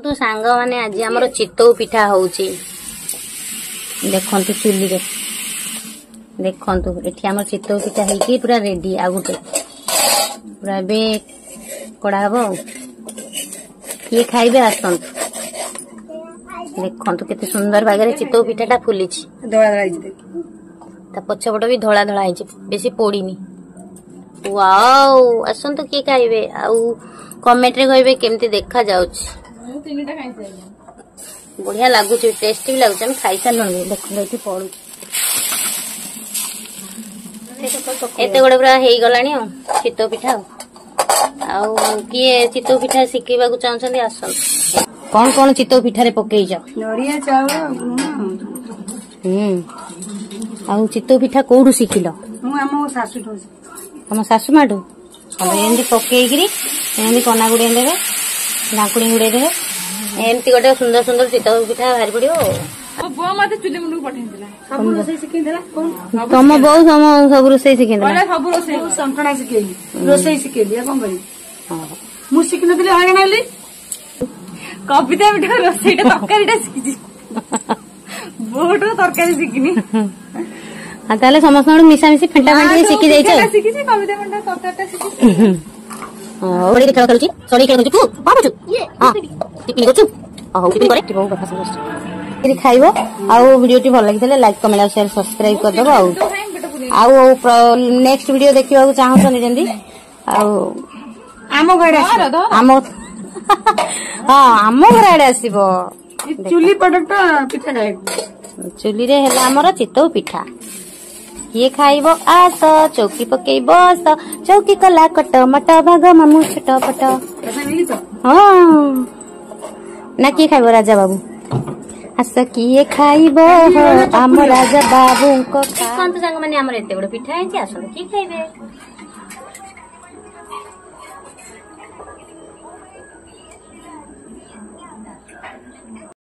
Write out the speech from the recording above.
तू सांग माने आज हमर चितौ पिठा होउची देखंतु चुली रे देखंतु एठी हमर चितौ पिठा हेकी पूरा रेडी आ गुटे पूरा बे कोड़ा हबो ये खाइबे आसंत देखंतु केते सुंदर भागरे चितौ पिठाटा फुलिची धोळा धोळा हिचे ता पछपट भी धोळा धोळा हिचे बेसी पोड़ीनी वाओ आसंत के खाइबे आ कमेंट रे कहबे केमती देखा जाउछ तीनटा खाइसे बढ़िया लागुच टेस्टी भी लागुच हम खाई सारे देख पड़ू एत गोटे पूरा हो गला चितौ पिठा किए चितौ पिठा शिखेबा चाहते आसन कौन कौन चितौ पिठा पकईच नरिया चाउल आ चितौ पिठा कौटू शिखिल तुम शाशु माठू एमती पकईकरी एमती कना गुड़े देवे ढाकुड़ी गुड़े देवे एमती गोटे सुंदर सुंदर चितौ पिठा बाहरी पड़ो तुम बो सब रोसे शिखे रोसे शिखेली कौन कर मुझे शिखी नी हईराणी कविता मिठी रोसे तरकारी शिखी बोट तरकारी शिखिनी ताले समस्त मिशामिशी फेंटा फेंटी शिखी जाइछ शिखी कविता मिठी तरकारी शिखी ओडी खेल खेलुची सड़ी खेलुची तू बाबू हां टिपिनी करछु हां टिपिनी करे बहुत कथा समझ यदि खाइबो आउ वीडियो टी भल लागितले लाइक कमेंट और शेयर सब्सक्राइब कर दबो आउ नेक्स्ट वीडियो देखिबा चाहछन जंदी आउ आमो घरे आमो हां आमो घरे आसीबो चुली प्रोडक्ट पिठा खाइ चुली रे हैला हमर चितौ पिठा ये खाइबो आस चौकी पकई बस चौकी कला कट मट भाग मामू छट पट हाँ ना किए खाइबो राजा बाबू आस किए खाइबो आम राजा बाबू को सांग माने हमर एते बड़ पिठा है आस किए खाइबे।